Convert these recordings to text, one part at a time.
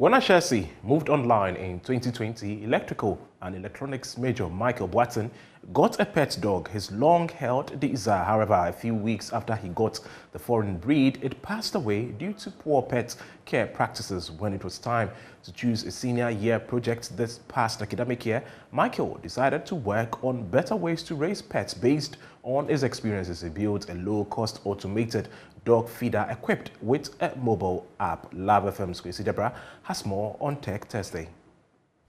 When Ashesi moved online in 2020, electrical and electronics major Michael Watson got a pet dog, his long-held desire. However, a few weeks after he got the foreign breed, it passed away due to poor pet care practices. When it was time to choose a senior year project this past academic year, Michael decided to work on better ways to raise pets. Based on his experiences, he built a low-cost automated dog feeder equipped with a mobile app. Love FM's Kwesi Debra has more on Tech Thursday.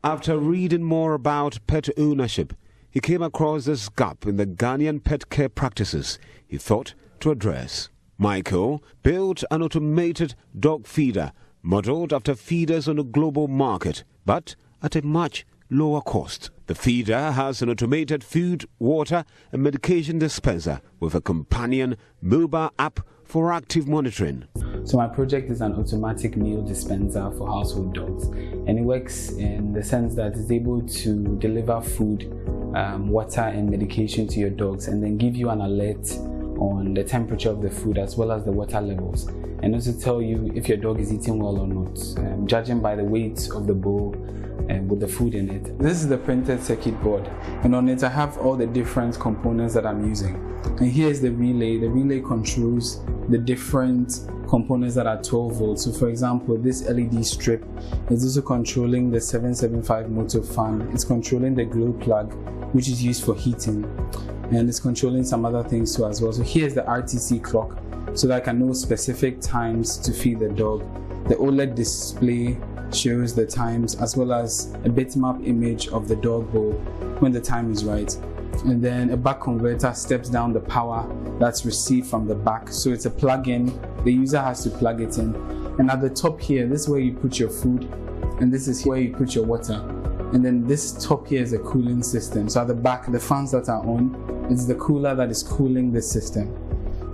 After reading more about pet ownership, he came across this gap in the Ghanaian pet care practices he thought to address. Michael built an automated dog feeder modeled after feeders on the global market, but at a much lower cost. The feeder has an automated food, water and medication dispenser with a companion mobile app for active monitoring. So my project is an automatic meal dispenser for household dogs, and it works in the sense that it's able to deliver food, water and medication to your dogs, and then give you an alert on the temperature of the food as well as the water levels, and also tell you if your dog is eating well or not, judging by the weight of the bowl with the food in it. This is the printed circuit board, and on it I have all the different components that I'm using. And here's the relay. The relay controls the different components that are 12 volts. So for example, this LED strip is also controlling the 775 motor fan. It's controlling the glow plug, which is used for heating, and it's controlling some other things too as well. So here's the RTC clock, so that I can know specific times to feed the dog. The OLED display shows the times as well as a bitmap image of the dog bowl when the time is right. And then a back converter steps down the power that's received from the back. So it's a plug-in. The user has to plug it in. And at the top here, this is where you put your food, and this is where you put your water. And then this top here is a cooling system. So at the back, the fans that are on, it's the cooler that is cooling the system.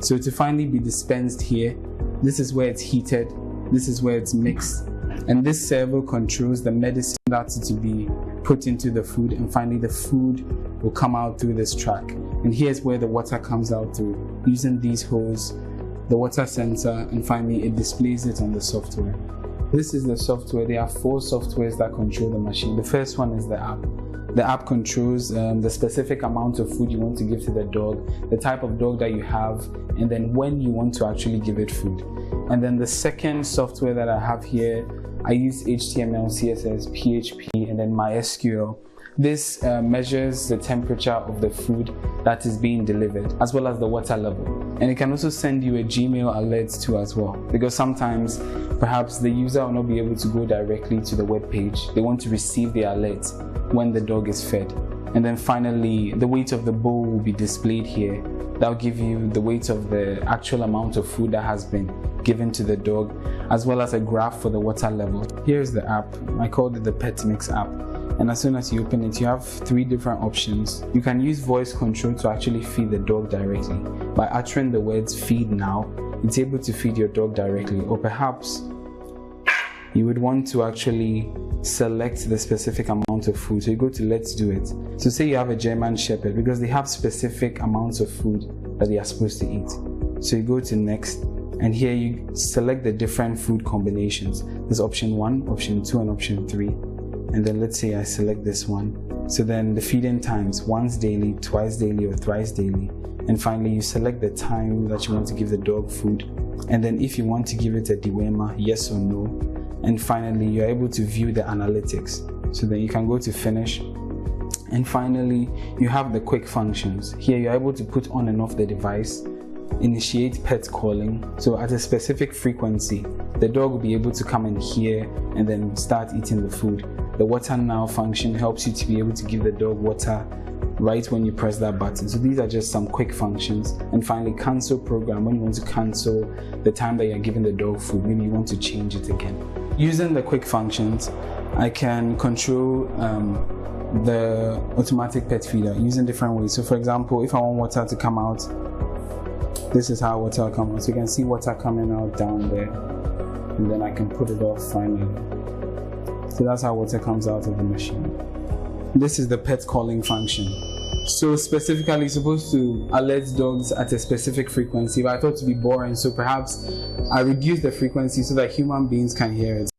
So to finally be dispensed here, this is where it's heated, this is where it's mixed, and this servo controls the medicine that's to be put into the food, and finally the food will come out through this track. And here's where the water comes out through, using these hoses, the water sensor, and finally it displays it on the software. This is the software. There are 4 softwares that control the machine. The first one is the app. The app controls the specific amount of food you want to give to the dog, the type of dog that you have, and then when you want to actually give it food. And then the second software that I have here, I use HTML, CSS, PHP, and then MySQL. This measures the temperature of the food that is being delivered, as well as the water level. And it can also send you a Gmail alert too as well, because sometimes perhaps the user will not be able to go directly to the web page. They want to receive the alert when the dog is fed. And then finally, the weight of the bowl will be displayed here. That will give you the weight of the actual amount of food that has been given to the dog, as well as a graph for the water level. Here's the app. I called it the Pet Mix app. And as soon as you open it, you have 3 different options. You can use voice control to actually feed the dog directly. By uttering the words "feed now," it's able to feed your dog directly. Or perhaps you would want to actually select the specific amount of food. So you go to "let's do it." So say you have a German Shepherd, because they have specific amounts of food that they are supposed to eat. So you go to "next," and here you select the different food combinations. There's option 1, option 2, and option 3. And then let's say I select this one. So then the feeding times, once daily, twice daily, or thrice daily. And finally you select the time that you want to give the dog food. And then if you want to give it a dewormer, yes or no. And finally you're able to view the analytics. So then you can go to finish. And finally you have the quick functions. Here you're able to put on and off the device, initiate pet calling. So at a specific frequency, the dog will be able to come in here and then start eating the food. The water now function helps you to be able to give the dog water right when you press that button. So these are just some quick functions. And finally, cancel program. When you want to cancel the time that you're giving the dog food, maybe you want to change it again. Using the quick functions, I can control the automatic pet feeder using different ways. So for example, if I want water to come out, this is how water will come out. So you can see water coming out down there, and then I can put it off finally. So that's how water comes out of the machine. This is the pet calling function. So specifically it's supposed to alert dogs at a specific frequency, but I thought it would be boring, so perhaps I reduce the frequency so that human beings can hear it.